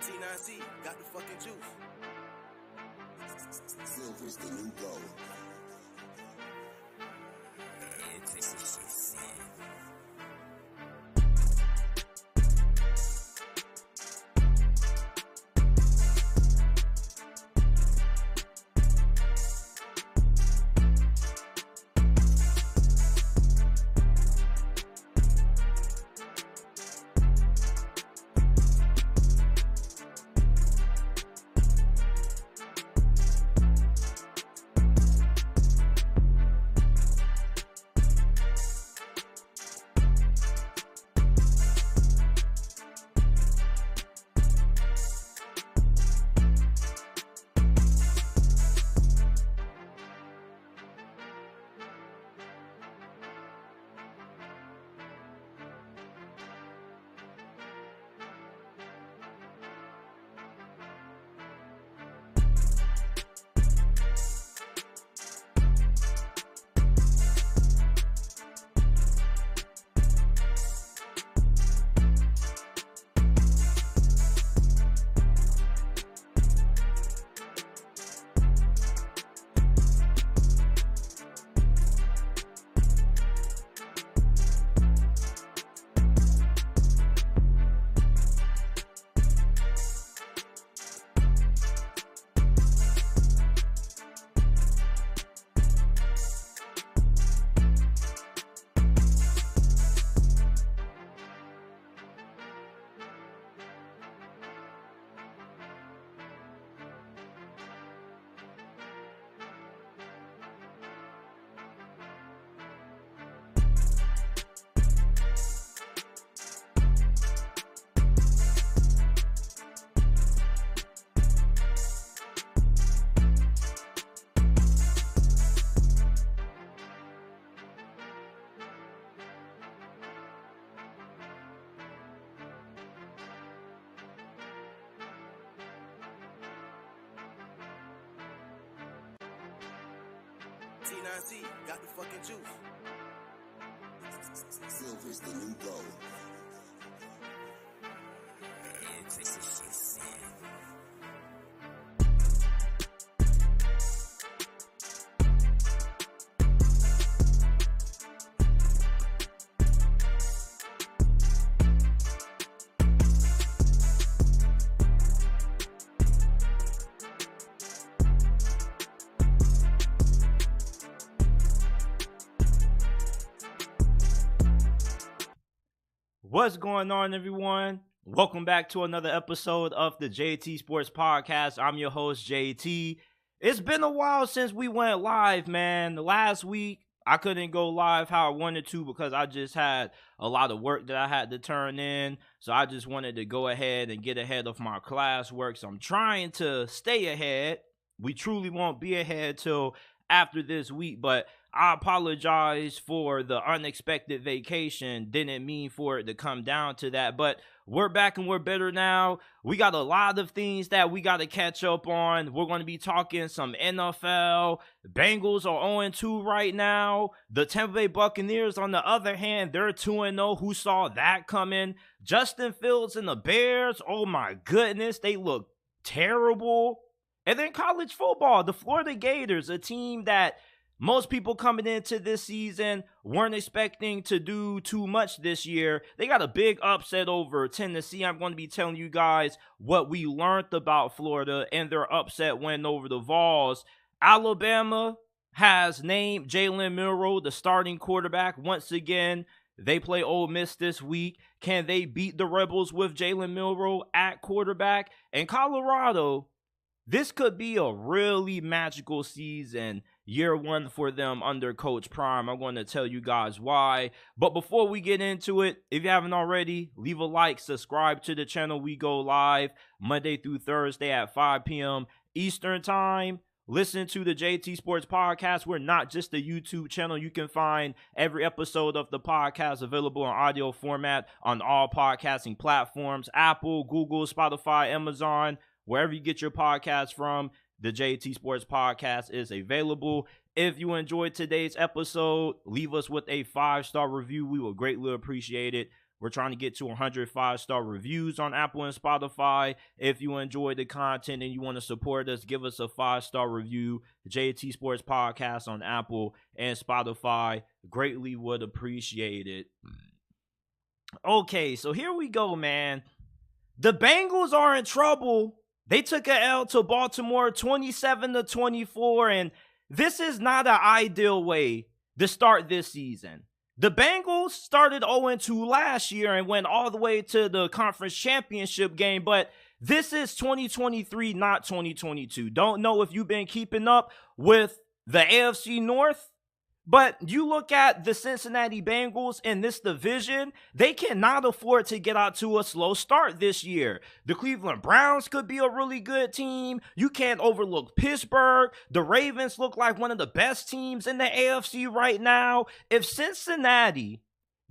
T9C got the fucking juice. Silver's the new gold. It takes a shit. T9C got the fucking juice. Silver's the new gold. It takes a shit. What's going on, everyone? Welcome back to another episode of the JT Sports Podcast. I'm your host, JT. It's been a while since we went live, man. Last week, I couldn't go live how I wanted to because I just had a lot of work that I had to turn in. So I just wanted to go ahead and get ahead of my classwork. So I'm trying to stay ahead. We truly won't be ahead till after this week, but I apologize for the unexpected vacation. Didn't mean for it to come down to that, but we're back and we're better now. We got a lot of things that we got to catch up on. We're going to be talking some NFL. Bengals are 0-2 right now. The Tampa Bay Buccaneers, on the other hand, they're 2-0. Who saw that coming? Justin Fields and the Bears, oh my goodness, they look terrible. And then college football, the Florida Gators, a team that most people coming into this season weren't expecting to do too much this year. They got a big upset over Tennessee. I'm going to be telling you guys what we learned about Florida and their upset win over the Vols. Alabama has named Jalen Milroe the starting quarterback once again. They play Ole Miss this week. Can they beat the Rebels with Jalen Milroe at quarterback? And Colorado, this could be a really magical season, year one for them under Coach Prime. I'm going to tell you guys why. But before we get into it, if you haven't already, leave a like, subscribe to the channel. We go live Monday through Thursday at 5 p.m. Eastern Time. Listen to the JT Sports Podcast. We're not just a YouTube channel. You can find every episode of the podcast available in audio format on all podcasting platforms: Apple, Google, Spotify, Amazon. Wherever you get your podcast from, the JT Sports Podcast is available. If you enjoyed today's episode, leave us with a 5-star review. We will greatly appreciate it. We're trying to get to 100 5-star reviews on Apple and Spotify. If you enjoy the content and you want to support us, give us a 5-star review. JT Sports Podcast on Apple and Spotify. Greatly would appreciate it. Okay, so here we go, man. The Bengals are in trouble. They took an L to Baltimore 27-24, and this is not an ideal way to start this season. The Bengals started 0-2 last year and went all the way to the conference championship game, but this is 2023, not 2022. Don't know if you've been keeping up with the AFC North, but you look at the Cincinnati Bengals in this division, they cannot afford to get out to a slow start this year. The Cleveland Browns could be a really good team. You can't overlook Pittsburgh. The Ravens look like one of the best teams in the AFC right now. If Cincinnati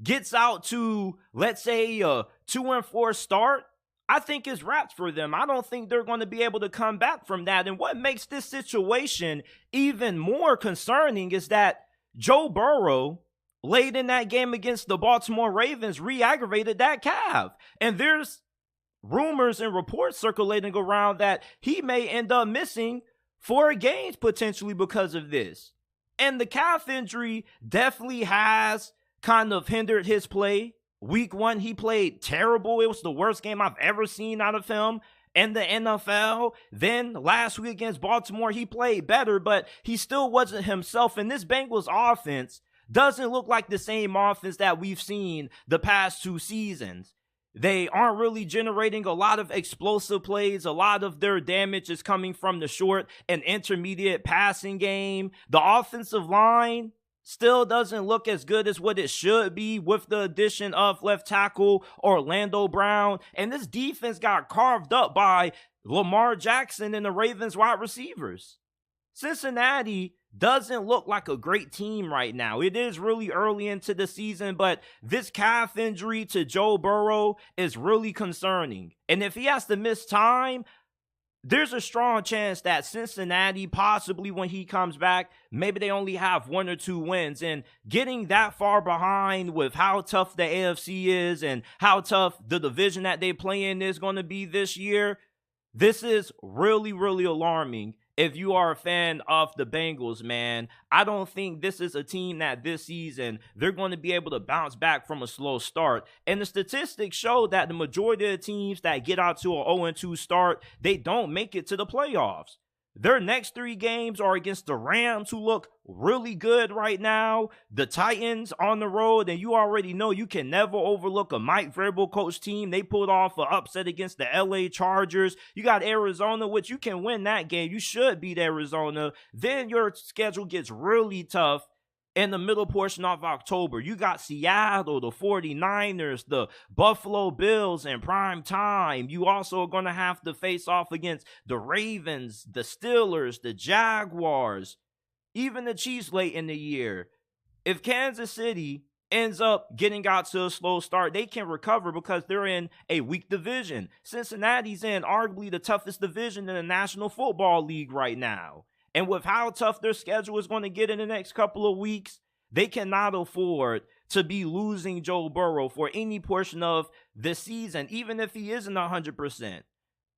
gets out to, let's say, a 2-4 start, I think it's wraps for them. I don't think they're going to be able to come back from that. And what makes this situation even more concerning is that Joe Burrow, late in that game against the Baltimore Ravens, re-aggravated that calf. And there's rumors and reports circulating around that he may end up missing 4 games potentially because of this. And the calf injury definitely has kind of hindered his play. Week 1, he played terrible. It was the worst game I've ever seen out of him in the NFL. Then last week against Baltimore, he played better, but he still wasn't himself. And this Bengals offense doesn't look like the same offense that we've seen the past 2 seasons. They aren't really generating a lot of explosive plays. A lot of their damage is coming from the short and intermediate passing game. The offensive line still doesn't look as good as what it should be with the addition of left tackle Orlando Brown. And this defense got carved up by Lamar Jackson and the Ravens wide receivers. Cincinnati doesn't look like a great team right now. It is really early into the season, but this calf injury to Joe Burrow is really concerning. And if he has to miss time, there's a strong chance that Cincinnati, possibly when he comes back, maybe they only have 1 or 2 wins. And getting that far behind with how tough the AFC is and how tough the division that they play in is going to be this year, this is really, really alarming. If you are a fan of the Bengals, man, I don't think this is a team that this season they're going to be able to bounce back from a slow start. And the statistics show that the majority of the teams that get out to an 0-2 start, they don't make it to the playoffs. Their next 3 games are against the Rams, who look really good right now, the Titans on the road, and you already know you can never overlook a Mike Vrabel coach team. They pulled off an upset against the LA Chargers. You got Arizona, which you can win that game. You should beat Arizona. Then your schedule gets really tough in the middle portion of October. You got Seattle, the 49ers, the Buffalo Bills in prime time. You also are going to have to face off against the Ravens, the Steelers, the Jaguars, even the Chiefs late in the year. If Kansas City ends up getting out to a slow start, they can recover because they're in a weak division. Cincinnati's in arguably the toughest division in the National Football League right now. And with how tough their schedule is going to get in the next couple of weeks, they cannot afford to be losing Joe Burrow for any portion of the season, even if he isn't 100%.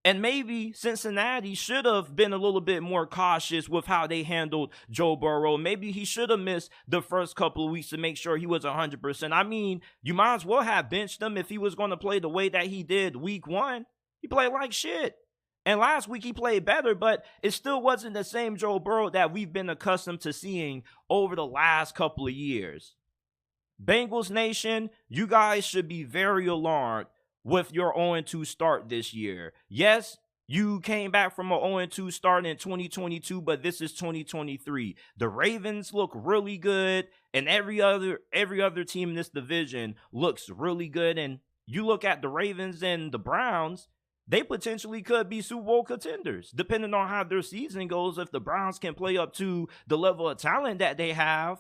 And maybe Cincinnati should have been a little bit more cautious with how they handled Joe Burrow. Maybe he should have missed the first couple of weeks to make sure he was 100%. I mean, you might as well have benched him if he was going to play the way that he did week 1. He played like shit. And last week he played better, but it still wasn't the same Joe Burrow that we've been accustomed to seeing over the last couple of years. Bengals Nation, you guys should be very alarmed with your 0-2 start this year. Yes, you came back from an 0-2 start in 2022, but this is 2023. The Ravens look really good, and every other team in this division looks really good. And you look at the Ravens and the Browns, they potentially could be Super Bowl contenders, depending on how their season goes. If the Browns can play up to the level of talent that they have.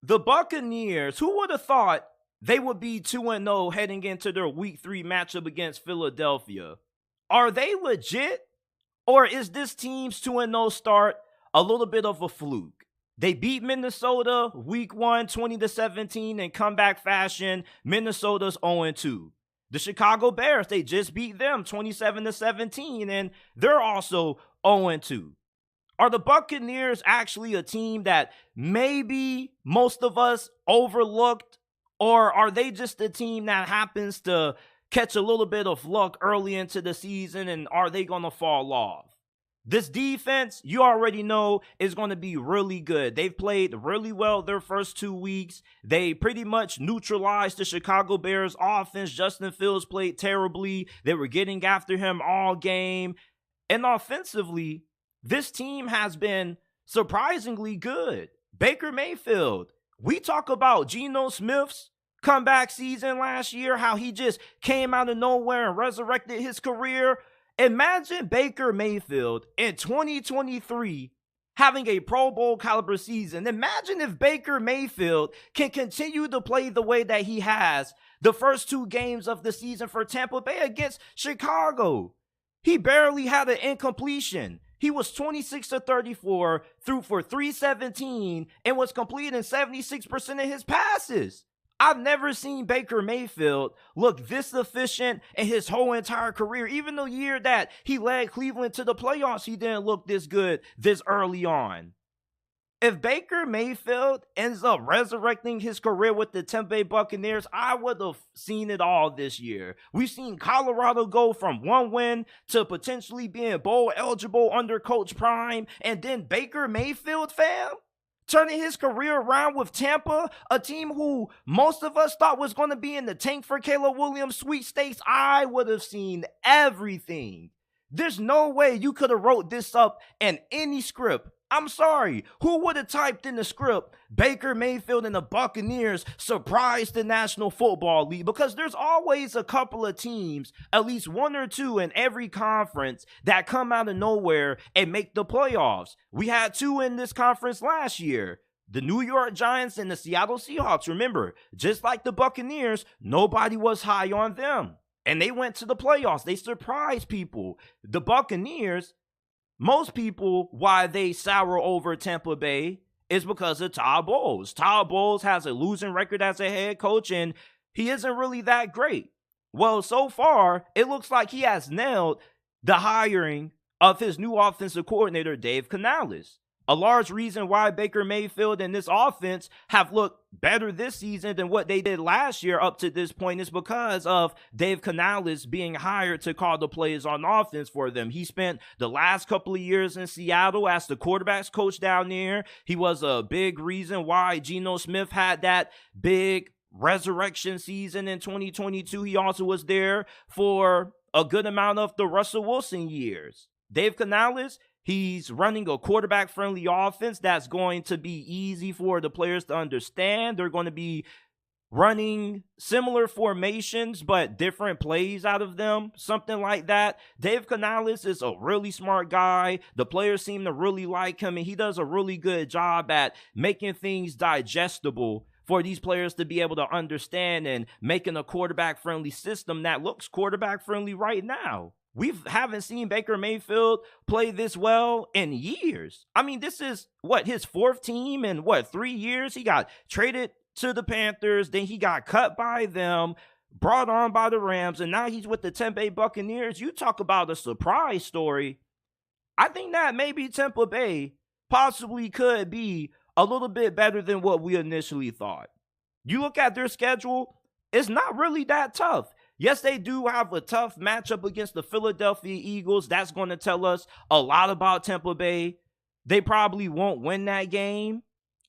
The Buccaneers, who would have thought they would be 2-0 heading into their Week 3 matchup against Philadelphia? Are they legit? Or is this team's 2-0 start a little bit of a fluke? They beat Minnesota week 1, 20-17 in comeback fashion. Minnesota's 0-2. The Chicago Bears, they just beat them 27-17, and they're also 0-2. Are the Buccaneers actually a team that maybe most of us overlooked, or are they just a team that happens to catch a little bit of luck early into the season, and are they going to fall off? This defense, you already know, is going to be really good. They've played really well their first 2 weeks. They pretty much neutralized the Chicago Bears offense. Justin Fields played terribly. They were getting after him all game. And offensively, this team has been surprisingly good. Baker Mayfield, we talk about Geno Smith's comeback season last year, how he just came out of nowhere and resurrected his career. Imagine Baker Mayfield in 2023 having a Pro Bowl caliber season. Imagine if Baker Mayfield can continue to play the way that he has the first 2 games of the season for Tampa Bay against Chicago. He barely had an incompletion. He was 26-34, threw for 317, and was completing 76% of his passes. I've never seen Baker Mayfield look this efficient in his whole entire career. Even the year that he led Cleveland to the playoffs, he didn't look this good this early on. If Baker Mayfield ends up resurrecting his career with the Tampa Bay Buccaneers, I would have seen it all this year. We've seen Colorado go from 1 win to potentially being bowl eligible under Coach Prime, and then Baker Mayfield, fam, turning his career around with Tampa, a team who most of us thought was going to be in the tank for Caleb Williams sweepstakes. I would have seen everything. There's no way you could have wrote this up in any script. I'm sorry. Who would have typed in the script, Baker Mayfield and the Buccaneers surprised the National Football League? Because there's always a couple of teams, at least 1 or 2 in every conference, that come out of nowhere and make the playoffs. We had 2 in this conference last year. The New York Giants and the Seattle Seahawks. Remember, just like the Buccaneers, nobody was high on them. And they went to the playoffs. They surprised people. The Buccaneers, most people, why they sour over Tampa Bay is because of Todd Bowles. Todd Bowles has a losing record as a head coach, and he isn't really that great. Well, so far, it looks like he has nailed the hiring of his new offensive coordinator, Dave Canales. A large reason why Baker Mayfield and this offense have looked better this season than what they did last year up to this point is because of Dave Canales being hired to call the plays on offense for them. He spent the last couple of years in Seattle as the quarterbacks coach down there. He was a big reason why Geno Smith had that big resurrection season in 2022. He also was there for a good amount of the Russell Wilson years. Dave Canales, he's running a quarterback-friendly offense that's going to be easy for the players to understand. They're going to be running similar formations, but different plays out of them, something like that. Dave Canales is a really smart guy. The players seem to really like him, and he does a really good job at making things digestible for these players to be able to understand and making a quarterback-friendly system that looks quarterback-friendly right now. We haven't seen Baker Mayfield play this well in years. I mean, this is, his 4th team in, 3 years? He got traded to the Panthers, then he got cut by them, brought on by the Rams, and now he's with the Tampa Bay Buccaneers. You talk about a surprise story. I think that maybe Tampa Bay possibly could be a little bit better than what we initially thought. You look at their schedule, it's not really that tough. Yes, they do have a tough matchup against the Philadelphia Eagles. That's going to tell us a lot about Tampa Bay. They probably won't win that game,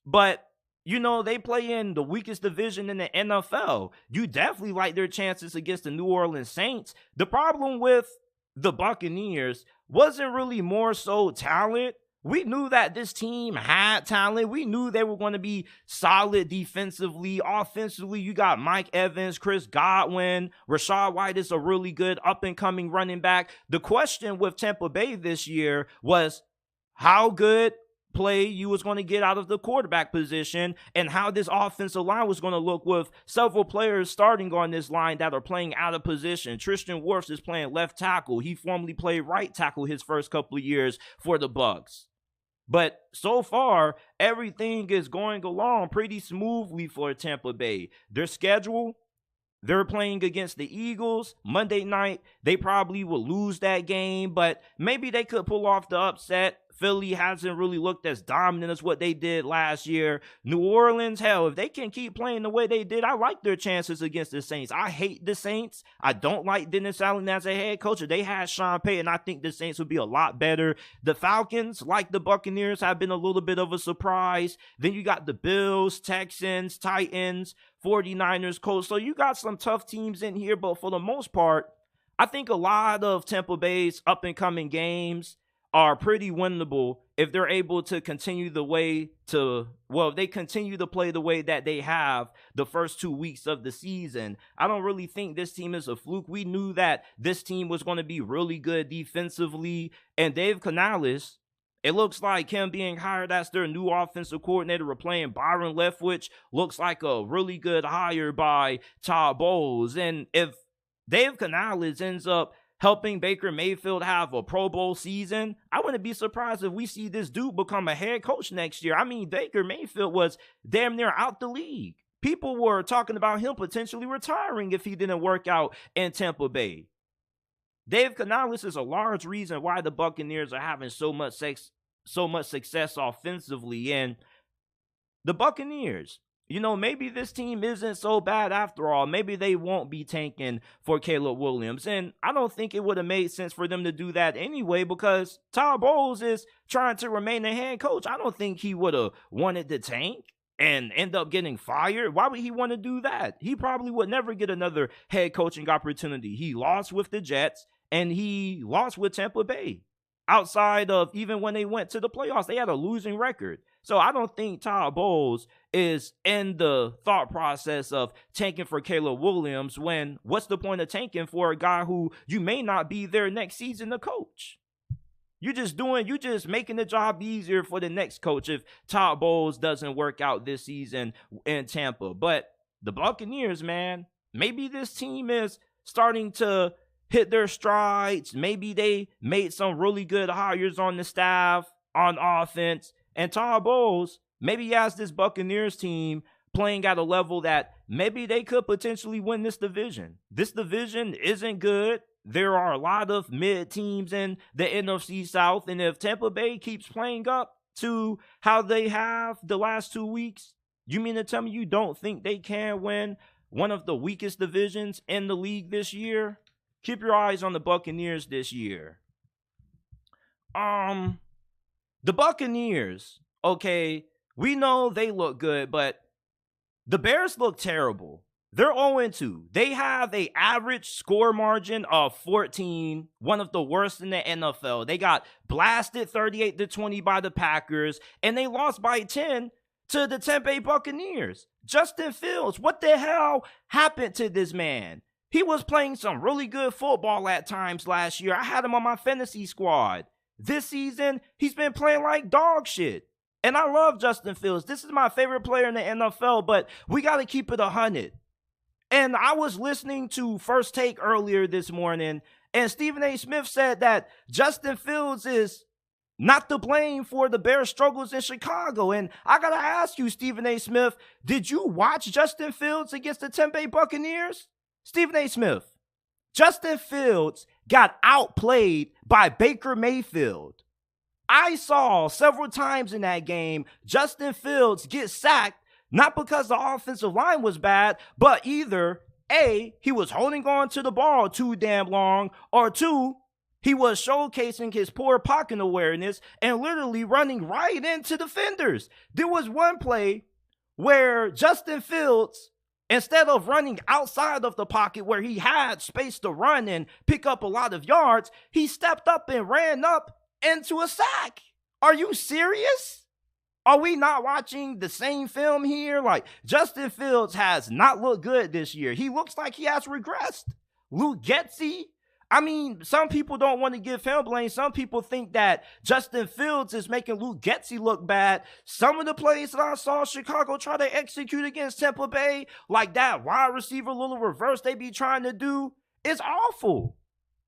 but they play in the weakest division in the NFL. You definitely like their chances against the New Orleans Saints. The problem with the Buccaneers wasn't really more so talent. We knew that this team had talent. We knew they were going to be solid defensively. Offensively, you got Mike Evans, Chris Godwin. Rachaad White is a really good up-and-coming running back. The question with Tampa Bay this year was how good play you was going to get out of the quarterback position and how this offensive line was going to look with several players starting on this line that are playing out of position. Tristan Wirfs is playing left tackle. He formerly played right tackle his first couple of years for the Bucs. But so far, everything is going along pretty smoothly for Tampa Bay. Their schedule, they're playing against the Eagles Monday night. They probably will lose that game, but maybe they could pull off the upset. Philly hasn't really looked as dominant as what they did last year. New Orleans, hell, if they can keep playing the way they did, I like their chances against the Saints. I hate the Saints. I don't like Dennis Allen as a head coach. If they had Sean Payton, I think the Saints would be a lot better. The Falcons, like the Buccaneers, have been a little bit of a surprise. Then you got the Bills, Texans, Titans, 49ers, Colts. So you got some tough teams in here, but for the most part, I think a lot of Tampa Bay's up-and-coming games are pretty winnable if they're able to continue if they continue to play the way that they have the first 2 weeks of the season. I don't really think this team is a fluke. We knew that this team was going to be really good defensively, and Dave Canales, it looks like him being hired as their new offensive coordinator, replacing Byron Leftwich, looks like a really good hire by Todd Bowles. And if Dave Canales ends up helping Baker Mayfield have a Pro Bowl season, I wouldn't be surprised if we see this dude become a head coach next year. I mean, Baker Mayfield was damn near out the league. People were talking about him potentially retiring if he didn't work out in Tampa Bay. Dave Canales is a large reason why the Buccaneers are having so much success offensively. And the Buccaneers, maybe this team isn't so bad after all. Maybe they won't be tanking for Caleb Williams. And I don't think it would have made sense for them to do that anyway, because Todd Bowles is trying to remain the head coach. I don't think he would have wanted to tank and end up getting fired. Why would he want to do that? He probably would never get another head coaching opportunity. He lost with the Jets and he lost with Tampa Bay. Outside of even when they went to the playoffs, they had a losing record. So I don't think Todd Bowles is in the thought process of tanking for Caleb Williams when what's the point of tanking for a guy who you may not be there next season to coach? You're just making the job easier for the next coach if Todd Bowles doesn't work out this season in Tampa. But the Buccaneers, man, maybe this team is starting to hit their strides. Maybe they made some really good hires on the staff, on offense. And Todd Bowles, maybe he has this Buccaneers team playing at a level that maybe they could potentially win this division. This division isn't good. There are a lot of mid teams in the NFC South. And if Tampa Bay keeps playing up to how they have the last 2 weeks, you mean to tell me you don't think they can win one of the weakest divisions in the league this year? Keep your eyes on the Buccaneers this year. The Buccaneers, okay, we know they look good, but the Bears look terrible. They're 0-2. They have an average score margin of 14, one of the worst in the NFL. They got blasted 38-20 by the Packers, and they lost by 10 to the Tampa Bay Buccaneers. Justin Fields, what the hell happened to this man? He was playing some really good football at times last year. I had him on my fantasy squad. This season, he's been playing like dog shit. And I love Justin Fields. This is my favorite player in the NFL, but we got to keep it 100. And I was listening to First Take earlier this morning, and Stephen A. Smith said that Justin Fields is not to blame for the Bears' struggles in Chicago. And I got to ask you, Stephen A. Smith, did you watch Justin Fields against the Tampa Bay Buccaneers? Stephen A. Smith, Justin Fields got outplayed by Baker Mayfield. I saw several times in that game Justin Fields get sacked, not because the offensive line was bad, but either A, he was holding on to the ball too damn long, or two, he was showcasing his poor pocket awareness and literally running right into defenders. There was one play where Justin Fields, instead of running outside of the pocket where he had space to run and pick up a lot of yards, he stepped up and ran up into a sack. Are you serious? Are we not watching the same film here? Like, Justin Fields has not looked good this year. He looks like he has regressed. Luke Getsy, I mean, some people don't want to give him blame. Some people think that Justin Fields is making Luke Getsy look bad. Some of the plays that I saw Chicago try to execute against Tampa Bay, like that wide receiver little reverse they be trying to do, is awful.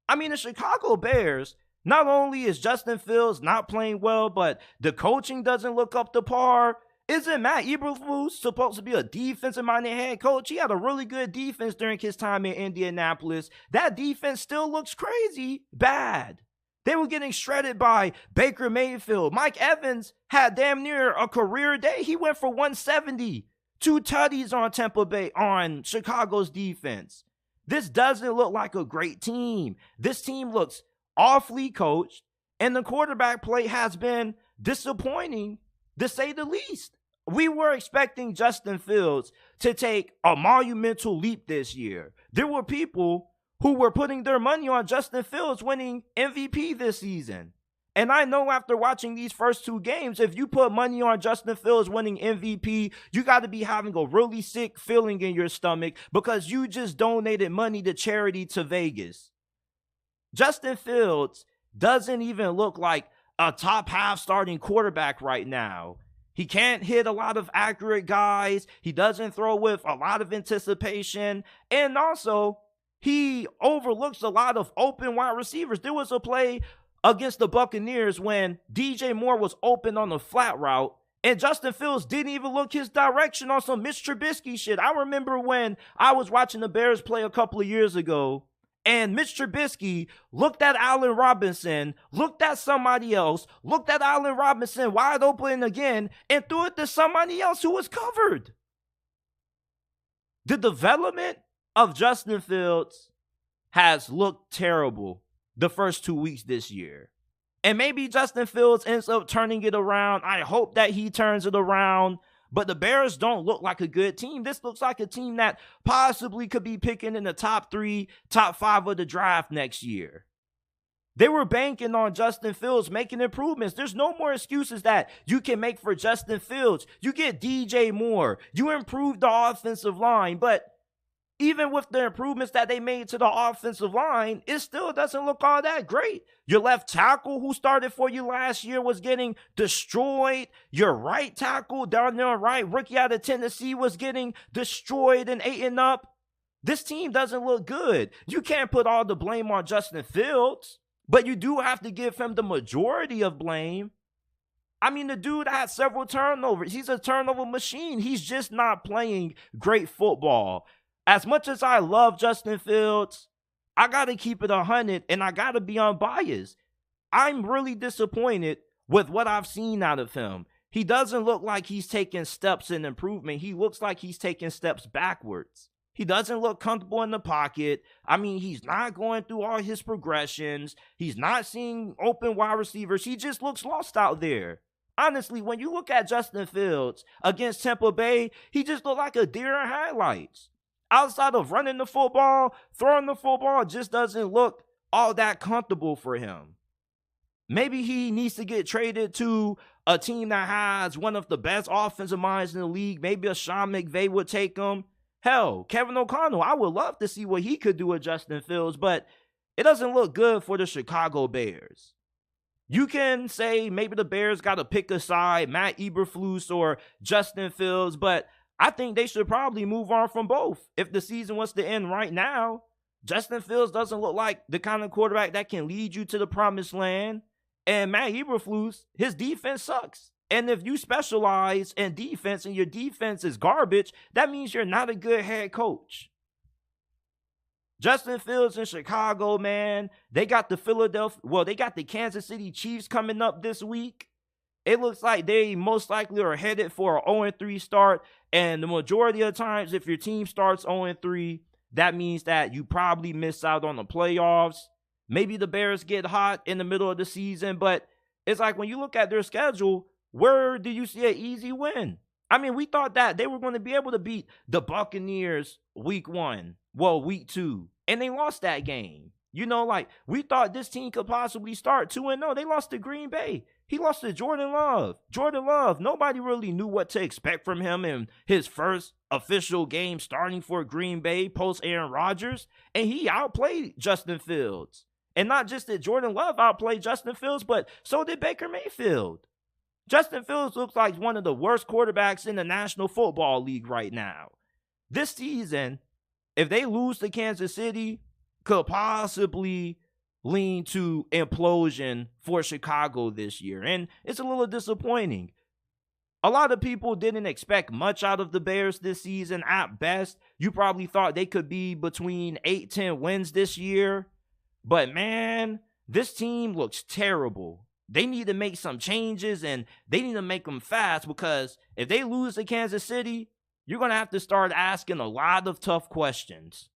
I mean, the Chicago Bears, Not only is Justin Fields not playing well, but the coaching doesn't look up to par. Isn't Matt Eberflus supposed to be a defensive-minded head coach? He had a really good defense during his time in Indianapolis. That defense still looks crazy bad. They were getting shredded by Baker Mayfield. Mike Evans had damn near a career day. He went for 170. 2 tutties on Tampa Bay, on Chicago's defense. This doesn't look like a great team. This team looks awfully coached, and the quarterback play has been disappointing, to say the least. We were expecting Justin Fields to take a monumental leap this year. There were people who were putting their money on Justin Fields winning MVP this season. And I know after watching these first 2 games, if you put money on Justin Fields winning MVP, you got to be having a really sick feeling in your stomach because you just donated money to charity to Vegas. Justin Fields doesn't even look like a top half starting quarterback right now. He can't hit a lot of accurate guys. He doesn't throw with a lot of anticipation. And also, he overlooks a lot of open wide receivers. There was a play against the Buccaneers when DJ Moore was open on the flat route, and Justin Fields didn't even look his direction on some Mitch Trubisky shit. I remember when I was watching the Bears play a couple of years ago, and Mitch Trubisky looked at Allen Robinson, looked at somebody else, looked at Allen Robinson wide open again, and threw it to somebody else who was covered. The development of Justin Fields has looked terrible the first 2 weeks this year. And maybe Justin Fields ends up turning it around. I hope that he turns it around. But the Bears don't look like a good team. This looks like a team that possibly could be picking in the top 3, top 5 of the draft next year. They were banking on Justin Fields making improvements. There's no more excuses that you can make for Justin Fields. You get DJ Moore. You improve the offensive line. But even with the improvements that they made to the offensive line, it still doesn't look all that great. Your left tackle who started for you last year was getting destroyed. Your right tackle down there, right, rookie out of Tennessee, was getting destroyed and eaten up. This team doesn't look good. You can't put all the blame on Justin Fields, but you do have to give him the majority of blame. I mean, the dude had several turnovers. He's a turnover machine. He's just not playing great football. As much as I love Justin Fields, I got to keep it 100 and I got to be unbiased. I'm really disappointed with what I've seen out of him. He doesn't look like he's taking steps in improvement. He looks like he's taking steps backwards. He doesn't look comfortable in the pocket. I mean, he's not going through all his progressions. He's not seeing open wide receivers. He just looks lost out there. Honestly, when you look at Justin Fields against Tampa Bay, he just looked like a deer in headlights. Outside of running the football, throwing the football just doesn't look all that comfortable for him. Maybe he needs to get traded to a team that has one of the best offensive minds in the league. Maybe a Sean McVay would take him. Hell, Kevin O'Connell, I would love to see what he could do with Justin Fields, but it doesn't look good for the Chicago Bears. You can say maybe the Bears got to pick a side, Matt Eberflus or Justin Fields, but I think they should probably move on from both. If the season was to end right now, Justin Fields doesn't look like the kind of quarterback that can lead you to the promised land. And Matt Eberflus, his defense sucks. And if you specialize in defense and your defense is garbage, that means you're not a good head coach. Justin Fields in Chicago, man, they got the Kansas City Chiefs coming up this week. It looks like they most likely are headed for an 0-3 start. And the majority of times, if your team starts 0-3, that means that you probably miss out on the playoffs. Maybe the Bears get hot in the middle of the season. But it's like when you look at their schedule, where do you see an easy win? I mean, we thought that they were going to be able to beat the Buccaneers week 2. And they lost that game. You know, like, we thought this team could possibly start 2-0. They lost to Green Bay. He lost to Jordan Love. Jordan Love, nobody really knew what to expect from him in his first official game starting for Green Bay post Aaron Rodgers. And he outplayed Justin Fields. And not just that Jordan Love outplayed Justin Fields, but so did Baker Mayfield. Justin Fields looks like one of the worst quarterbacks in the National Football League right now. This season, if they lose to Kansas City, could possibly lean to implosion for Chicago this year, and it's a little disappointing. A lot of people didn't expect much out of the Bears this season. At best, you probably thought they could be between 8-10 wins this year. But man, this team looks terrible. They need to make some changes, and they need to make them fast, because if they lose to Kansas City, you're going to have to start asking a lot of tough questions.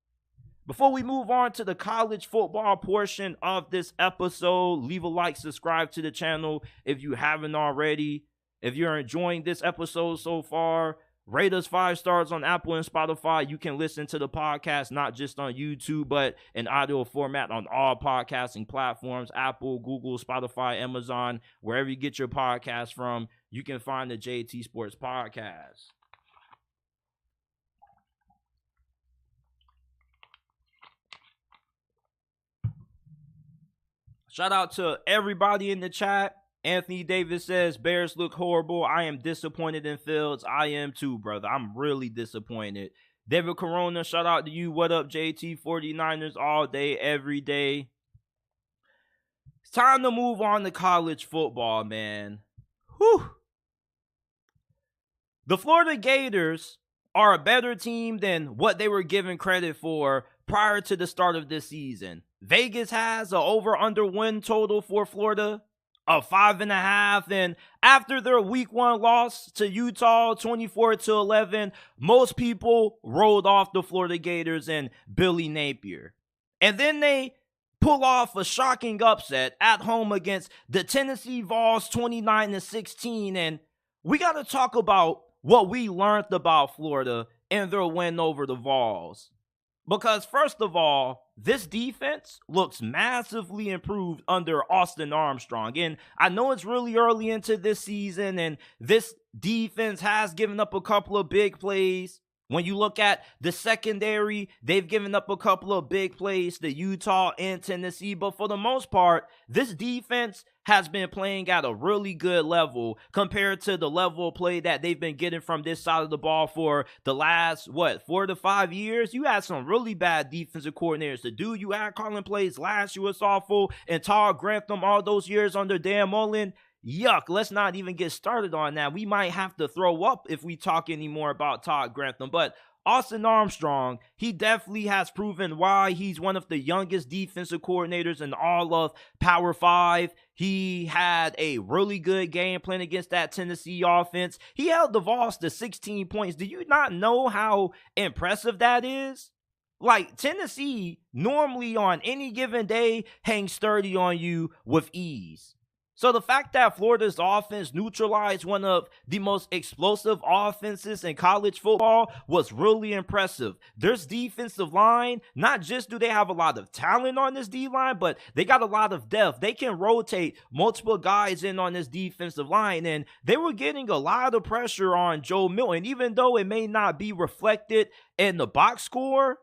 Before we move on to the college football portion of this episode, leave a like, subscribe to the channel if you haven't already. If you're enjoying this episode so far, rate us 5 stars on Apple and Spotify. You can listen to the podcast not just on YouTube, but in audio format on all podcasting platforms: Apple, Google, Spotify, Amazon, wherever you get your podcast from. You can find the JT Sports Podcast. Shout out to everybody in the chat. Anthony Davis says, Bears look horrible. I am disappointed in Fields. I am too, brother. I'm really disappointed. David Corona, shout out to you. What up, JT? 49ers all day, every day. It's time to move on to college football, man. Whew. The Florida Gators are a better team than what they were given credit for prior to the start of this season. Vegas has an over-under win total for Florida of 5.5, and after their week 1 loss to Utah 24-11, most people rolled off the Florida Gators and Billy Napier. And then they pull off a shocking upset at home against the Tennessee Vols 29-16, and we got to talk about what we learned about Florida and their win over the Vols. Because first of all, this defense looks massively improved under Austin Armstrong. And I know it's really early into this season, and this defense has given up a couple of big plays. When you look at the secondary, they've given up a couple of big plays to Utah and Tennessee. But for the most part, this defense has been playing at a really good level compared to the level of play that they've been getting from this side of the ball for the last, 4 to 5 years. You had some really bad defensive coordinators to do. You had calling plays last year was awful, and Todd Grantham all those years under Dan Mullen. Yuck, let's not even get started on that. We might have to throw up if we talk anymore about Todd Grantham. But Austin Armstrong, he definitely has proven why he's one of the youngest defensive coordinators in all of Power 5. He had a really good game plan against that Tennessee offense. He held the Vols to 16 points. Do you not know how impressive that is? Like, Tennessee normally on any given day hangs 30 on you with ease. So the fact that Florida's offense neutralized one of the most explosive offenses in college football was really impressive. There's defensive line. Not just do they have a lot of talent on this D-line, but they got a lot of depth. They can rotate multiple guys in on this defensive line, and they were getting a lot of pressure on Joe Milton. Even though it may not be reflected in the box score,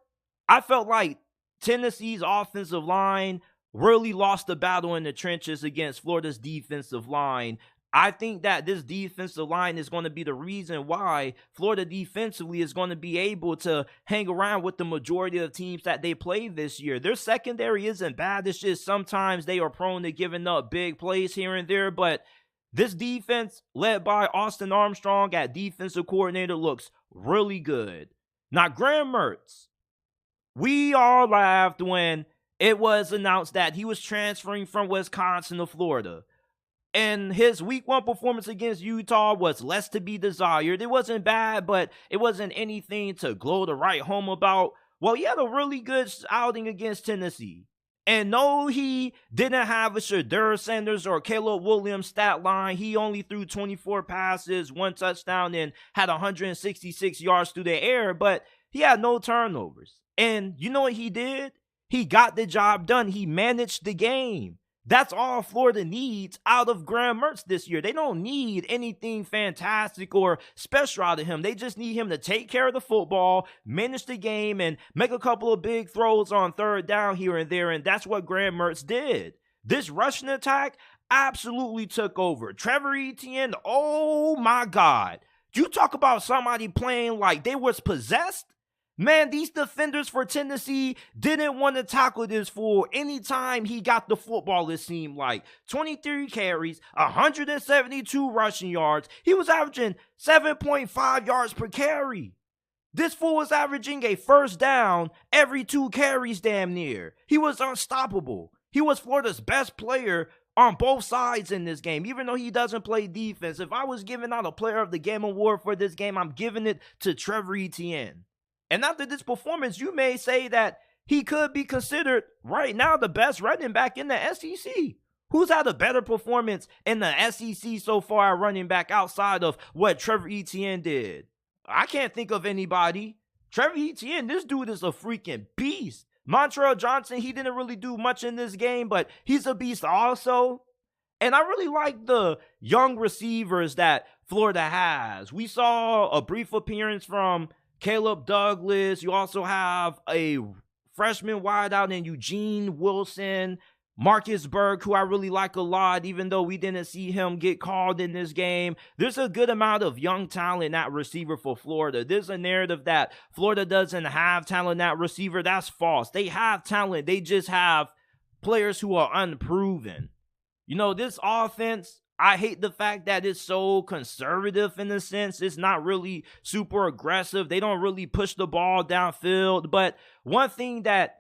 I felt like Tennessee's offensive line really lost the battle in the trenches against Florida's defensive line. I think that this defensive line is going to be the reason why Florida defensively is going to be able to hang around with the majority of teams that they play this year. Their secondary isn't bad. It's just sometimes they are prone to giving up big plays here and there. But this defense, led by Austin Armstrong at defensive coordinator, looks really good. Now, Graham Mertz, we all laughed when it was announced that he was transferring from Wisconsin to Florida. And his week 1 performance against Utah was less to be desired. It wasn't bad, but it wasn't anything to glow to write home about. Well, he had a really good outing against Tennessee. And no, he didn't have a Deion Sanders or Caleb Williams stat line. He only threw 24 passes, 1 touchdown, and had 166 yards through the air, but he had no turnovers. And you know what he did? He got the job done. He managed the game. That's all Florida needs out of Graham Mertz this year. They don't need anything fantastic or special out of him. They just need him to take care of the football, manage the game, and make a couple of big throws on third down here and there, and that's what Graham Mertz did. This rushing attack absolutely took over. Trevor Etienne, oh my God. You talk about somebody playing like they was possessed? Man, these defenders for Tennessee didn't want to tackle this fool anytime he got the football, it seemed like. 23 carries, 172 rushing yards. He was averaging 7.5 yards per carry. This fool was averaging a first down every 2 carries damn near. He was unstoppable. He was Florida's best player on both sides in this game, even though he doesn't play defense. If I was giving out a player of the game award for this game, I'm giving it to Trevor Etienne. And after this performance, you may say that he could be considered right now the best running back in the SEC. Who's had a better performance in the SEC so far at running back outside of what Trevor Etienne did? I can't think of anybody. Trevor Etienne, this dude is a freaking beast. Montrell Johnson, he didn't really do much in this game, but he's a beast also. And I really like the young receivers that Florida has. We saw a brief appearance from Caleb Douglas. You also have a freshman wideout in Eugene Wilson. Marcus Berg, who I really like a lot, even though we didn't see him get called in this game. There's a good amount of young talent at receiver for Florida. There's a narrative that Florida doesn't have talent at receiver. That's false. They have talent. They just have players who are unproven. You know, this offense, I hate the fact that it's so conservative in a sense. It's not really super aggressive. They don't really push the ball downfield. But one thing that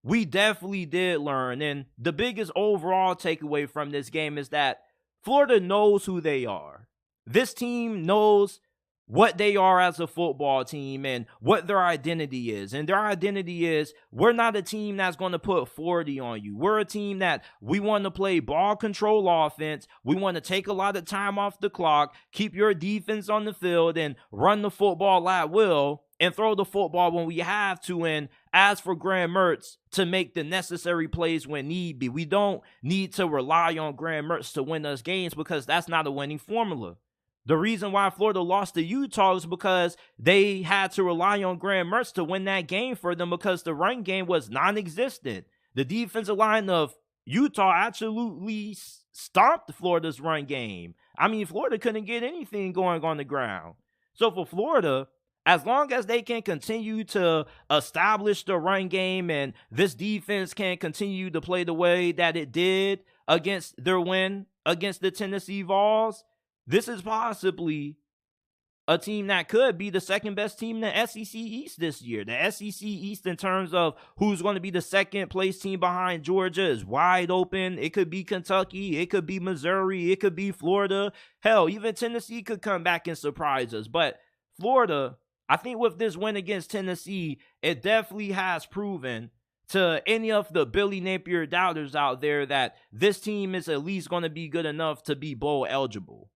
we definitely did learn, and the biggest overall takeaway from this game is that Florida knows who they are. This team knows what they are as a football team and what their identity is. And their identity is, we're not a team that's going to put 40 on you. We're a team that we want to play ball control offense. We want to take a lot of time off the clock, keep your defense on the field, and run the football at will, and throw the football when we have to, and ask for Graham Mertz to make the necessary plays when need be. We don't need to rely on Graham Mertz to win us games because that's not a winning formula. The reason why Florida lost to Utah is because they had to rely on Graham Mertz to win that game for them because the run game was non-existent. The defensive line of Utah absolutely stomped Florida's run game. I mean, Florida couldn't get anything going on the ground. So for Florida, as long as they can continue to establish the run game and this defense can continue to play the way that it did against their win against the Tennessee Vols, this is possibly a team that could be the second best team in the SEC East this year. The SEC East, in terms of who's going to be the second place team behind Georgia, is wide open. It could be Kentucky. It could be Missouri. It could be Florida. Hell, even Tennessee could come back and surprise us. But Florida, I think with this win against Tennessee, it definitely has proven to any of the Billy Napier doubters out there that this team is at least going to be good enough to be bowl eligible.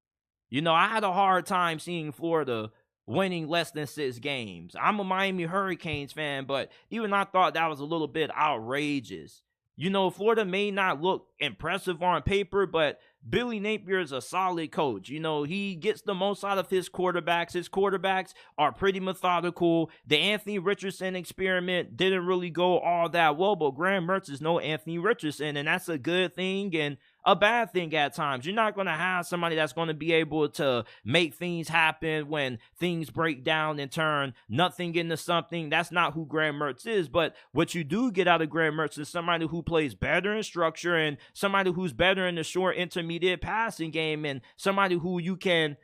You know, I had a hard time seeing Florida winning less than 6 games. I'm a Miami Hurricanes fan, but even I thought that was a little bit outrageous. You know, Florida may not look impressive on paper, but Billy Napier is a solid coach. You know, he gets the most out of his quarterbacks. His quarterbacks are pretty methodical. The Anthony Richardson experiment didn't really go all that well, but Graham Mertz is no Anthony Richardson, and that's a good thing and a bad thing at times. You're not going to have somebody that's going to be able to make things happen when things break down and turn nothing into something. That's not who Graham Mertz is, but what you do get out of Graham Mertz is somebody who plays better in structure and somebody who's better in the short intermediate passing game and somebody who you can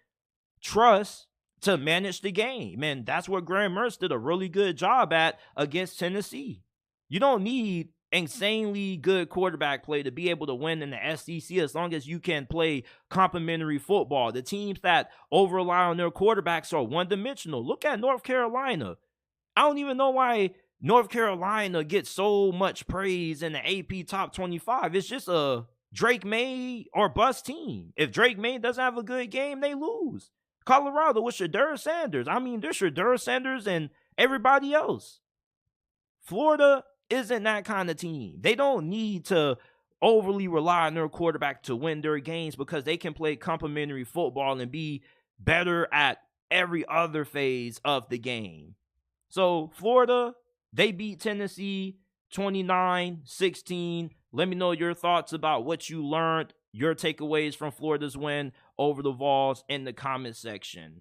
trust to manage the game. And that's what Graham Mertz did a really good job at against Tennessee. You don't need insanely good quarterback play to be able to win in the SEC as long as you can play complementary football. The teams that over-rely on their quarterbacks are one-dimensional. Look at North Carolina. I don't even know why North Carolina gets so much praise in the AP Top 25. It's just a Drake May or bust team. If Drake May doesn't have a good game, they lose. Colorado with Shedeur Sanders. I mean, there's Shedeur Sanders and everybody else. Florida isn't that kind of team. They don't need to overly rely on their quarterback to win their games because they can play complementary football and be better at every other phase of the game. So Florida, they beat Tennessee 29-16. Let me know your thoughts about what you learned, your takeaways from Florida's win over the Vols in the comment section.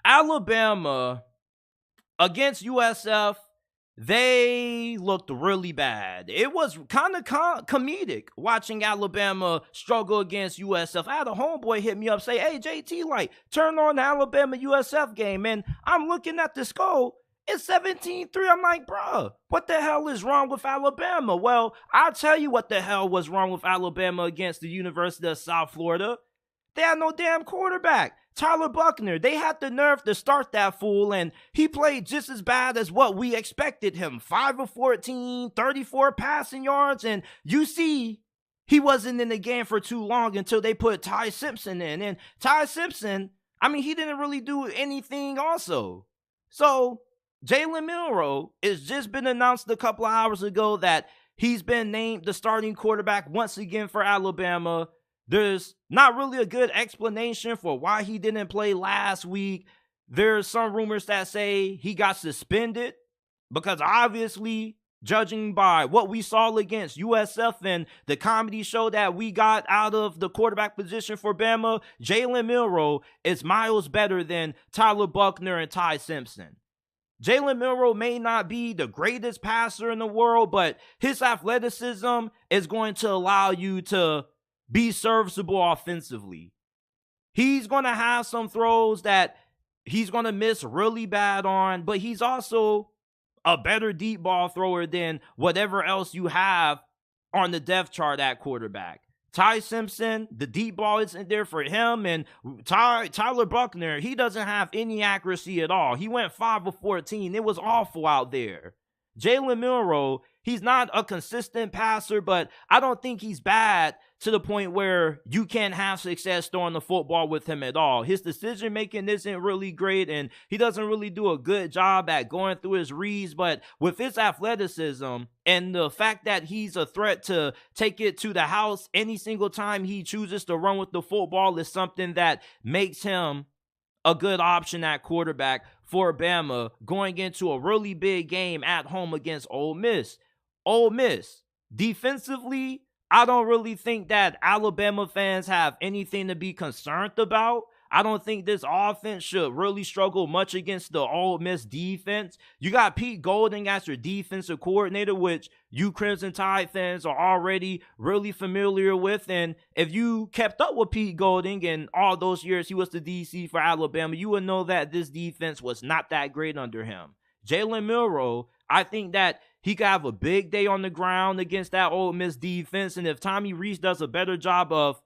Alabama against USF, they looked really bad. It was kind of comedic watching Alabama struggle against USF. I had a homeboy hit me up, say, hey, JT, like, turn on the Alabama USF game. And I'm looking at the score. It's 17-3. I'm like, bruh, what the hell is wrong with Alabama? Well, I'll tell you what the hell was wrong with Alabama against the University of South Florida. They had no damn quarterback. Tyler Buchner, they had the nerve to start that fool, and he played just as bad as what we expected him. 5 of 14, 34 passing yards, and you see he wasn't in the game for too long until they put Ty Simpson in. And Ty Simpson, I mean, he didn't really do anything also. So Jalen Milroe, it's just been announced a couple of hours ago that he's been named the starting quarterback once again for Alabama. There's not really a good explanation for why he didn't play last week. There's some rumors that say he got suspended because obviously, judging by what we saw against USF and the comedy show that we got out of the quarterback position for Bama, Jalen Milroe is miles better than Tyler Buchner and Ty Simpson. Jalen Milroe may not be the greatest passer in the world, but his athleticism is going to allow you to be serviceable offensively. He's going to have some throws that he's going to miss really bad on, but he's also a better deep ball thrower than whatever else you have on the depth chart at quarterback. Ty Simpson, the deep ball isn't there for him, and Tyler Buchner, he doesn't have any accuracy at all. He went 5 of 14. It was awful out there. Jalen Milroe, he's not a consistent passer, but I don't think he's bad to the point where you can't have success throwing the football with him at all. His decision making isn't really great, and he doesn't really do a good job at going through his reads, but with his athleticism and the fact that he's a threat to take it to the house any single time he chooses to run with the football is something that makes him a good option at quarterback for Bama going into a really big game at home against Ole Miss. Ole Miss, defensively, I don't really think that Alabama fans have anything to be concerned about. I don't think this offense should really struggle much against the Ole Miss defense. You got Pete Golding as your defensive coordinator, which you Crimson Tide fans are already really familiar with. And if you kept up with Pete Golding and all those years he was the DC for Alabama, you would know that this defense was not that great under him. Jalen Milroe, I think that he could have a big day on the ground against that Ole Miss defense. And if Tommy Rees does a better job of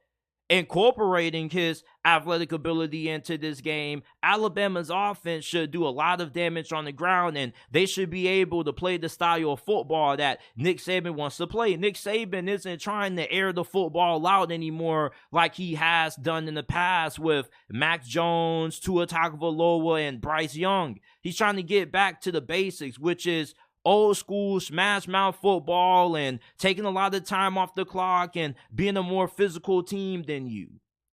incorporating his athletic ability into this game, Alabama's offense should do a lot of damage on the ground, and they should be able to play the style of football that Nick Saban wants to play. Nick Saban isn't trying to air the football out anymore like he has done in the past with Mac Jones, Tua Tagovailoa, and Bryce Young. He's trying to get back to the basics, which is old school smash mouth football and taking a lot of time off the clock and being a more physical team than you.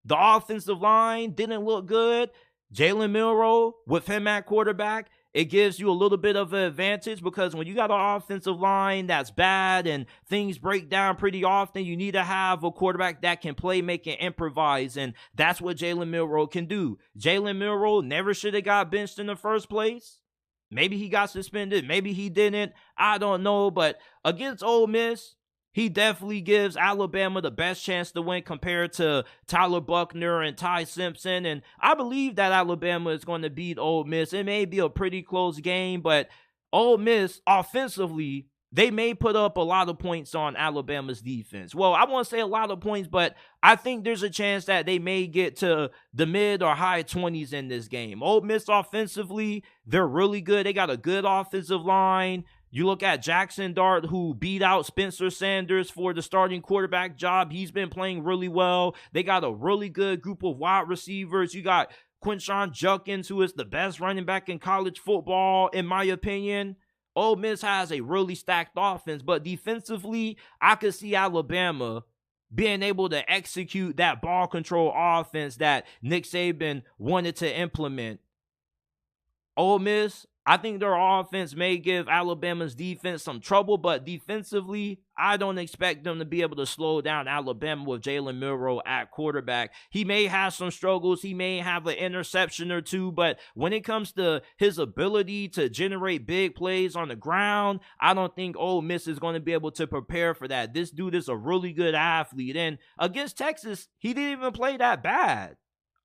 The offensive line didn't look good. Jalen Milroe, with him at quarterback, it gives you a little bit of an advantage because when you got an offensive line that's bad and things break down pretty often, you need to have a quarterback that can play, make, and improvise, and that's what Jalen Milroe can do. Jalen Milroe never should have got benched in the first place. Maybe he got suspended. Maybe he didn't. I don't know. But against Ole Miss, he definitely gives Alabama the best chance to win compared to Tyler Buchner and Ty Simpson. And I believe that Alabama is going to beat Ole Miss. It may be a pretty close game, but Ole Miss offensively, they may put up a lot of points on Alabama's defense. Well, I won't say a lot of points, but I think there's a chance that they may get to the mid or high 20s in this game. Ole Miss offensively, they're really good. They got a good offensive line. You look at Jackson Dart, who beat out Spencer Sanders for the starting quarterback job. He's been playing really well. They got a really good group of wide receivers. You got Quinshon Judkins, who is the best running back in college football, in my opinion. Ole Miss has a really stacked offense, but defensively, I could see Alabama being able to execute that ball control offense that Nick Saban wanted to implement. Ole Miss, I think their offense may give Alabama's defense some trouble, but defensively, I don't expect them to be able to slow down Alabama with Jalen Milroe at quarterback. He may have some struggles. He may have an interception or two, but when it comes to his ability to generate big plays on the ground, I don't think Ole Miss is going to be able to prepare for that. This dude is a really good athlete, and against Texas, he didn't even play that bad.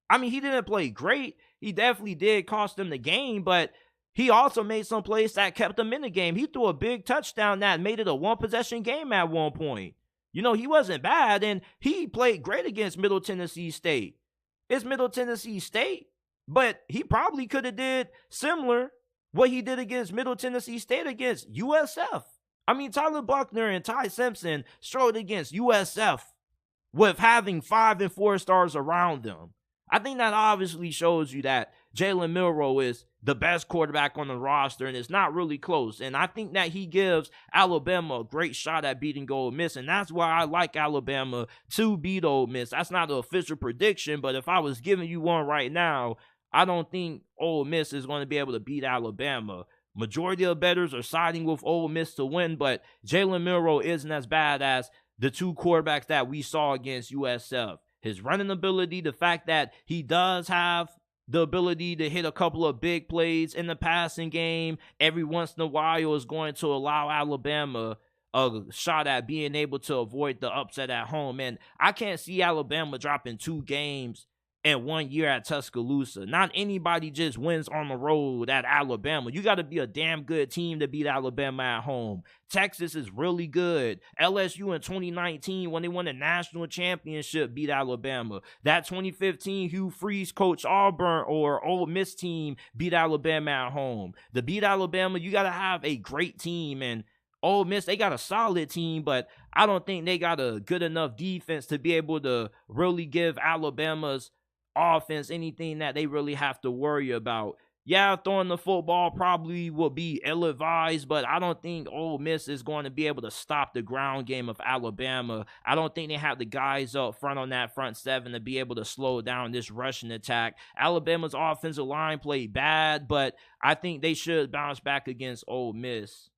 I mean, he didn't play great. He definitely did cost them the game, but he also made some plays that kept him in the game. He threw a big touchdown that made it a one-possession game at one point. You know, he wasn't bad, and he played great against Middle Tennessee State. It's Middle Tennessee State, but he probably could have did similar what he did against Middle Tennessee State against USF. I mean, Tyler Buchner and Ty Simpson struggled against USF with having 5 and 4 stars around them. I think that obviously shows you that Jalen Milroe is the best quarterback on the roster, and it's not really close. And I think that he gives Alabama a great shot at beating Ole Miss, and that's why I like Alabama to beat Ole Miss. That's not an official prediction, but if I was giving you one right now, I don't think Ole Miss is going to be able to beat Alabama. Majority of bettors are siding with Ole Miss to win, but Jalen Milroe isn't as bad as the 2 quarterbacks that we saw against USF. His running ability, the fact that he does have the ability to hit a couple of big plays in the passing game every once in a while is going to allow Alabama a shot at being able to avoid the upset at home. And I can't see Alabama dropping 2 games in 1 year at Tuscaloosa. Not anybody just wins on the road at Alabama. You got to be a damn good team to beat Alabama at home. Texas is really good. LSU in 2019, when they won the national championship, beat Alabama. That 2015 Hugh Freeze coach Auburn or Ole Miss team beat Alabama at home. To beat Alabama, you got to have a great team, and Ole Miss, they got a solid team, but I don't think they got a good enough defense to be able to really give Alabama's offense anything that they really have to worry about. Yeah, throwing the football probably will be ill-advised, but I don't think Ole Miss is going to be able to stop the ground game of Alabama. I don't think they have the guys up front on that front 7 to be able to slow down this rushing attack. Alabama's offensive line played bad, but I think they should bounce back against Ole Miss.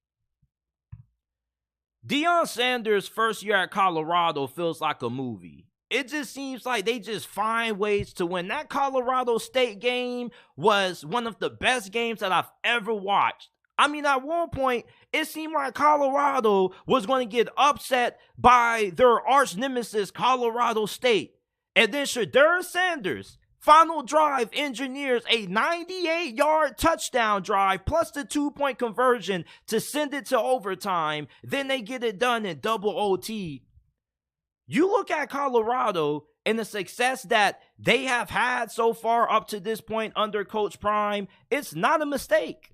Deion Sanders' first year at Colorado feels like a movie. It just seems like they just find ways to win. That Colorado State game was one of the best games that I've ever watched. I mean, at one point, it seemed like Colorado was going to get upset by their arch nemesis, Colorado State. And then Deion Sanders, final drive, engineers a 98-yard touchdown drive plus the 2-point conversion to send it to overtime. Then they get it done in double OT. You look at Colorado and the success that they have had so far up to this point under Coach Prime, it's not a mistake.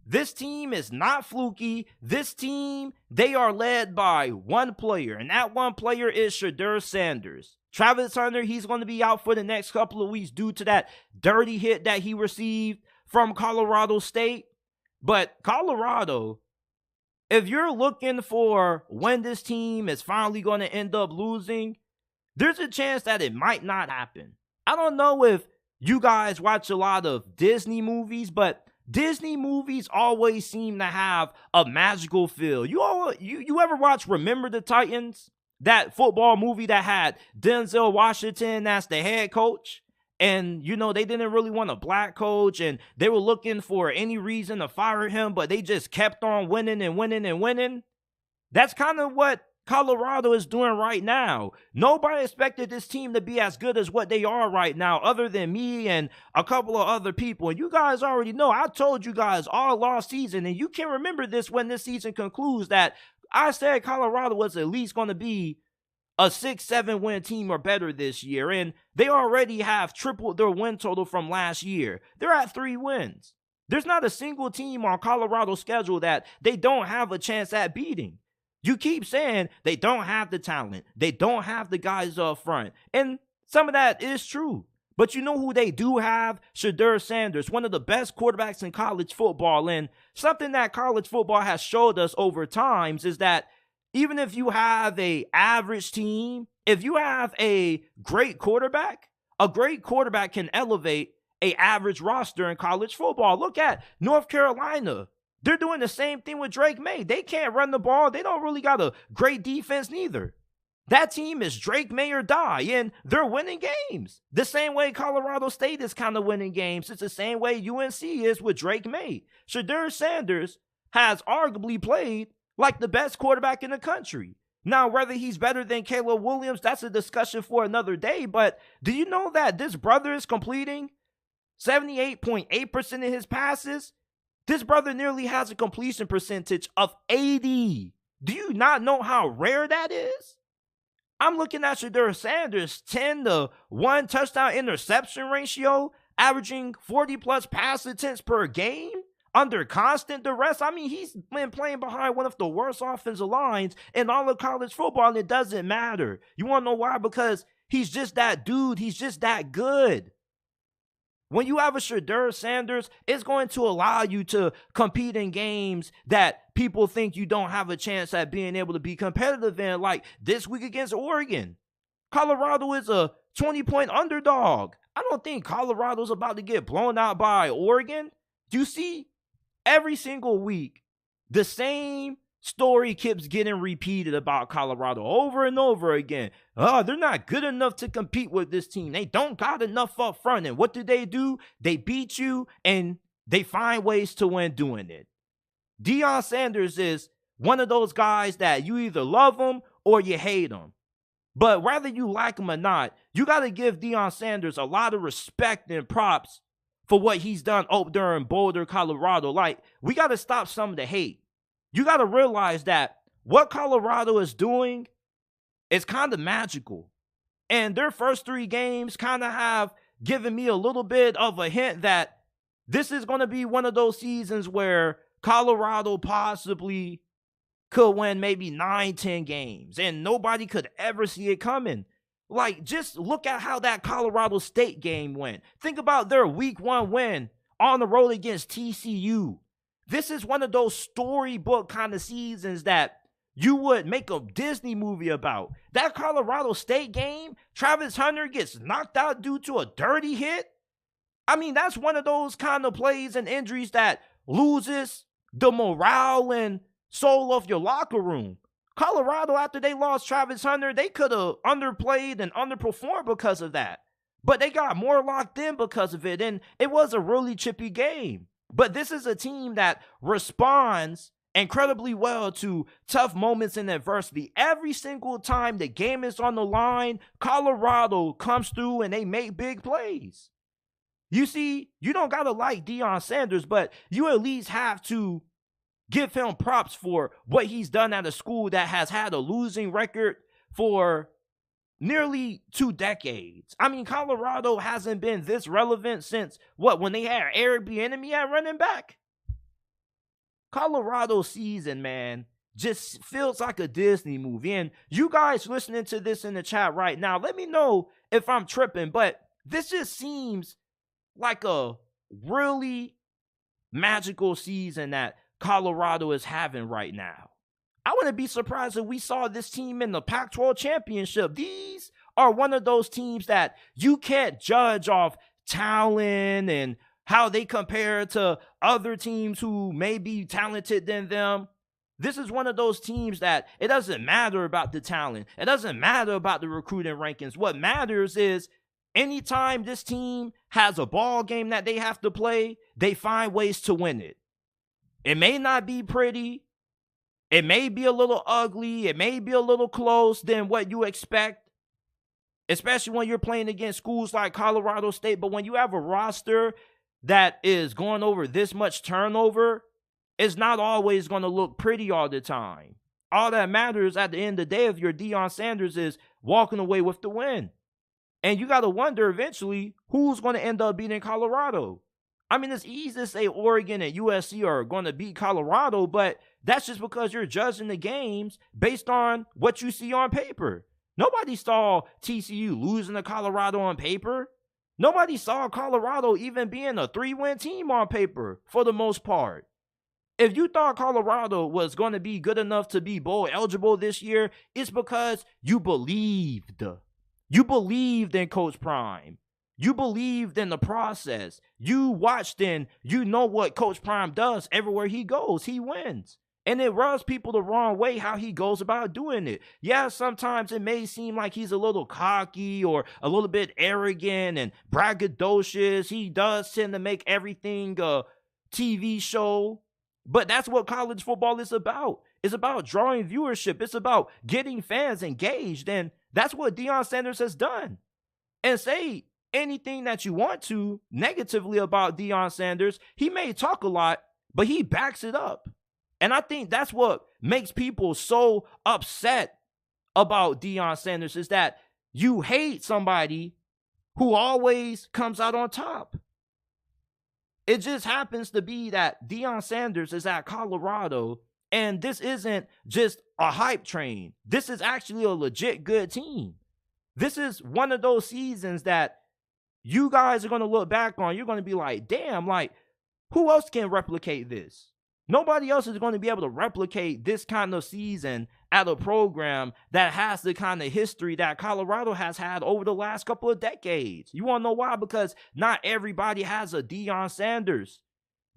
This team is not fluky. This team, they are led by one player, and that one player is Deion Sanders. Travis Hunter, he's going to be out for the next couple of weeks due to that dirty hit that he received from Colorado State. But Colorado, if you're looking for when this team is finally going to end up losing, there's a chance that it might not happen. I don't know if you guys watch a lot of Disney movies, but Disney movies always seem to have a magical feel. You ever watch Remember the Titans? That football movie that had Denzel Washington as the head coach? And, you know, they didn't really want a black coach, and they were looking for any reason to fire him, but they just kept on winning and winning and winning. That's kind of what Colorado is doing right now. Nobody expected this team to be as good as what they are right now, other than me and a couple of other people. And you guys already know, I told you guys all last season, and you can remember this when this season concludes, that I said Colorado was at least going to be a 6-7 win team or better this year, and they already have tripled their win total from last year. They're at 3 wins. There's not a single team on Colorado's schedule that they don't have a chance at beating. You keep saying they don't have the talent, they don't have the guys up front, and some of that is true. But you know who they do have? Deion Sanders, one of the best quarterbacks in college football. And something that college football has showed us over times is that even if you have an average team, if you have a great quarterback can elevate a average roster in college football. Look at North Carolina. They're doing the same thing with Drake May. They can't run the ball. They don't really got a great defense neither. That team is Drake May or die, and they're winning games. The same way Colorado State is kind of winning games. It's the same way UNC is with Drake May. Deion Sanders has arguably played like the best quarterback in the country. Now, whether he's better than Caleb Williams, that's a discussion for another day, but do you know that this brother is completing 78.8% of his passes? This brother nearly has a completion percentage of 80. Do you not know how rare that is? I'm looking at Deion Sanders' 10-to-1 touchdown interception ratio, averaging 40-plus pass attempts per game under constant duress. I mean, he's been playing behind one of the worst offensive lines in all of college football, and it doesn't matter. You want to know why? Because he's just that dude. He's just that good. When you have a Deion Sanders, it's going to allow you to compete in games that people think you don't have a chance at being able to be competitive in, like this week against Oregon. Colorado is a 20-point underdog. I don't think Colorado's about to get blown out by Oregon. Do you see? Every single week, the same story keeps getting repeated about Colorado over and over again. Oh, they're not good enough to compete with this team. They don't got enough up front. And what do? They beat you, and they find ways to win doing it. Deion Sanders is one of those guys that you either love him or you hate him. But whether you like him or not, you got to give Deion Sanders a lot of respect and props for what he's done up there in Boulder, Colorado. Like, we got to stop some of the hate. You got to realize that what Colorado is doing is kind of magical. And their first 3 games kind of have given me a little bit of a hint that this is going to be one of those seasons where Colorado possibly could win maybe 9-10 games. And nobody could ever see it coming. Like, just look at how that Colorado State game went. Think about their week 1 win on the road against TCU. This is one of those storybook kind of seasons that you would make a Disney movie about. That Colorado State game, Travis Hunter gets knocked out due to a dirty hit. I mean, that's one of those kind of plays and injuries that loses the morale and soul of your locker room. Colorado, after they lost Travis Hunter, they could have underplayed and underperformed because of that. But they got more locked in because of it, and it was a really chippy game. But this is a team that responds incredibly well to tough moments in adversity. Every single time the game is on the line, Colorado comes through and they make big plays. You see, you don't got to like Deion Sanders, but you at least have to give him props for what he's done at a school that has had a losing record for nearly 2 decades. I mean, Colorado hasn't been this relevant since, when they had Eric Bieniemy at running back? Colorado season, man, just feels like a Disney movie. And you guys listening to this in the chat right now, let me know if I'm tripping, but this just seems like a really magical season that Colorado is having right now. I wouldn't be surprised if we saw this team in the Pac-12 championship. These are one of those teams that you can't judge off talent and how they compare to other teams who may be talented than them. This is one of those teams that it doesn't matter about the talent. It doesn't matter about the recruiting rankings. What matters is anytime this team has a ball game that they have to play, they find ways to win it. It may not be pretty. It may be a little ugly. It may be a little close than what you expect, especially when you're playing against schools like Colorado State. But when you have a roster that is going over this much turnover, it's not always going to look pretty all the time. All that matters at the end of the day, if you're Deion Sanders, is walking away with the win. And you got to wonder eventually who's going to end up beating Colorado. I mean, it's easy to say Oregon and USC are going to beat Colorado, but that's just because you're judging the games based on what you see on paper. Nobody saw TCU losing to Colorado on paper. Nobody saw Colorado even being a 3-win team on paper for the most part. If you thought Colorado was going to be good enough to be bowl eligible this year, it's because you believed. You believed in Coach Prime. You believed in the process. You watched and you know what Coach Prime does everywhere he goes. He wins. And it rubs people the wrong way how he goes about doing it. Yeah, sometimes it may seem like he's a little cocky or a little bit arrogant and braggadocious. He does tend to make everything a TV show. But that's what college football is about. It's about drawing viewership. It's about getting fans engaged. And that's what Deion Sanders has done. And say anything that you want to negatively about Deion Sanders, he may talk a lot, but he backs it up. And I think that's what makes people so upset about Deion Sanders is that you hate somebody who always comes out on top. It just happens to be that Deion Sanders is at Colorado, and this isn't just a hype train. This is actually a legit good team. This is one of those seasons that you guys are going to look back on. You're going to be like, damn, like, who else can replicate this? Nobody else is going to be able to replicate this kind of season at a program that has the kind of history that Colorado has had over the last couple of decades. You want to know why? Because not everybody has a Deion Sanders.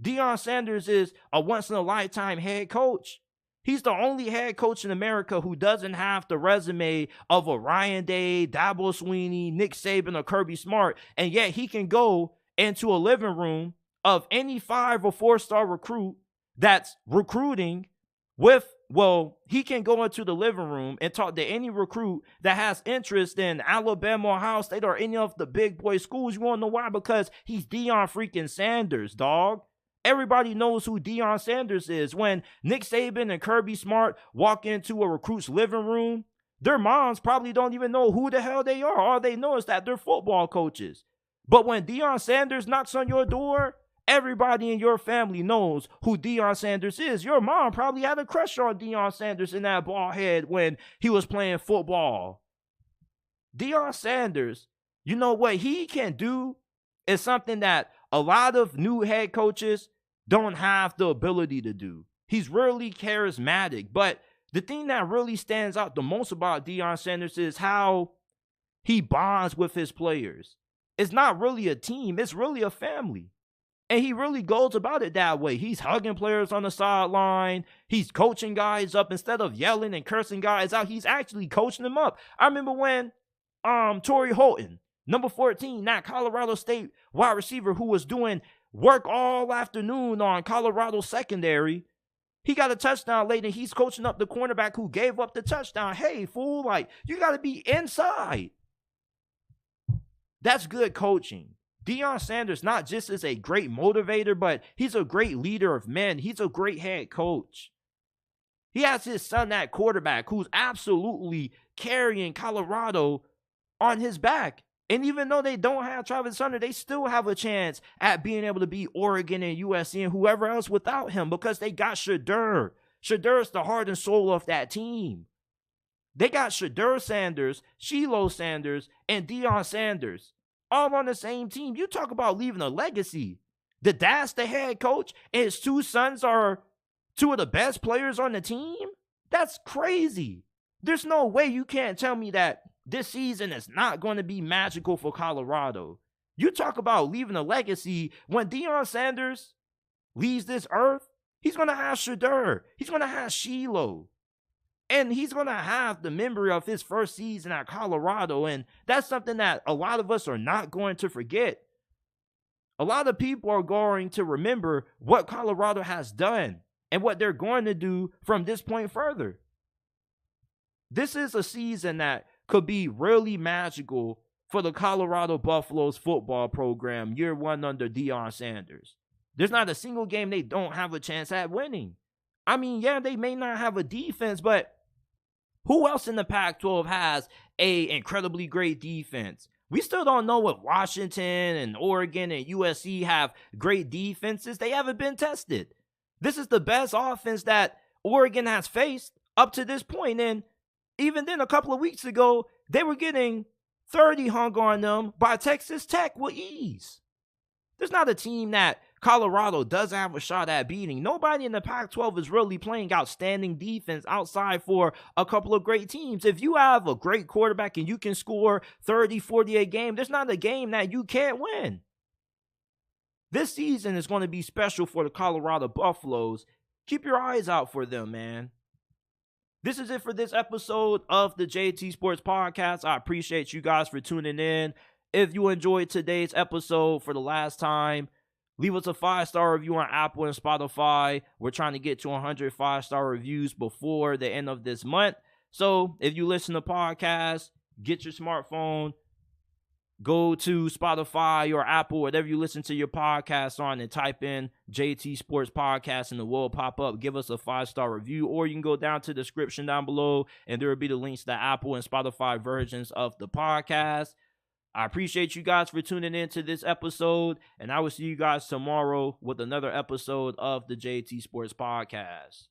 Deion Sanders is a once-in-a-lifetime head coach. He's the only head coach in America who doesn't have the resume of a Ryan Day, Dabo Swinney, Nick Saban, or Kirby Smart, and yet he can go into a living room of any 5 or 4-star recruit that's recruiting he can go into the living room and talk to any recruit that has interest in Alabama, Ohio State, or any of the big boy schools. You want to know why? Because he's Deion freaking Sanders, dog. Everybody knows who Deion Sanders is. When Nick Saban and Kirby Smart walk into a recruit's living room, their moms probably don't even know who the hell they are. All they know is that they're football coaches. But when Deion Sanders knocks on your door, everybody in your family knows who Deion Sanders is. Your mom probably had a crush on Deion Sanders in that bald head when he was playing football. Deion Sanders, you know what he can do is something that a lot of new head coaches don't have the ability to do. He's really charismatic, but the thing that really stands out the most about Deion Sanders is how he bonds with his players. It's not really a team, it's really a family. And he really goes about it that way. He's hugging players on the sideline. He's coaching guys up instead of yelling and cursing guys out. He's actually coaching them up. I remember when Torrey Holton, number 14, that Colorado State wide receiver who was doing work all afternoon on Colorado secondary, he got a touchdown late and he's coaching up the cornerback who gave up the touchdown. Hey, fool, like, you got to be inside. That's good coaching. Deion Sanders not just is a great motivator, but he's a great leader of men. He's a great head coach. He has his son at quarterback who's absolutely carrying Colorado on his back. And even though they don't have Travis Hunter, they still have a chance at being able to beat Oregon and USC and whoever else without him because they got Shedeur. Shedeur is the heart and soul of that team. They got Shedeur Sanders, Shiloh Sanders, and Deion Sanders. All on the same team. You talk about leaving a legacy. The dad's the head coach and his 2 sons are 2 of the best players on the team? That's crazy. There's no way you can't tell me that this season is not going to be magical for Colorado. You talk about leaving a legacy. When Deion Sanders leaves this earth, he's going to have Shedeur. He's going to have Shiloh. And he's going to have the memory of his first season at Colorado. And that's something that a lot of us are not going to forget. A lot of people are going to remember what Colorado has done and what they're going to do from this point further. This is a season that could be really magical for the Colorado Buffaloes football program, year 1 under Deion Sanders. There's not a single game they don't have a chance at winning. I mean, yeah, they may not have a defense, but who else in the Pac-12 has a incredibly great defense? We still don't know if Washington and Oregon and USC have great defenses. They haven't been tested. This is the best offense that Oregon has faced up to this point. And even then, a couple of weeks ago, they were getting 30 hung on them by Texas Tech with ease. There's not a team that Colorado does have a shot at beating. Nobody in the Pac-12 is really playing outstanding defense outside for a couple of great teams. If you have a great quarterback and you can score 30, 40 a game, there's not a game that you can't win. This season is going to be special for the Colorado Buffaloes. Keep your eyes out for them, man. This is it for this episode of the JT Sports Podcast. I appreciate you guys for tuning in. If you enjoyed today's episode for the last time, leave us a 5-star review on Apple and Spotify. We're trying to get to 100 5-star reviews before the end of this month. So if you listen to podcasts, get your smartphone, go to Spotify or Apple, whatever you listen to your podcast on, and type in JT Sports Podcast and it will pop up. Give us a 5-star review, or you can go down to the description down below and there will be the links to Apple and Spotify versions of the podcast. I appreciate you guys for tuning in to this episode, and I will see you guys tomorrow with another episode of the JT Sports Podcast.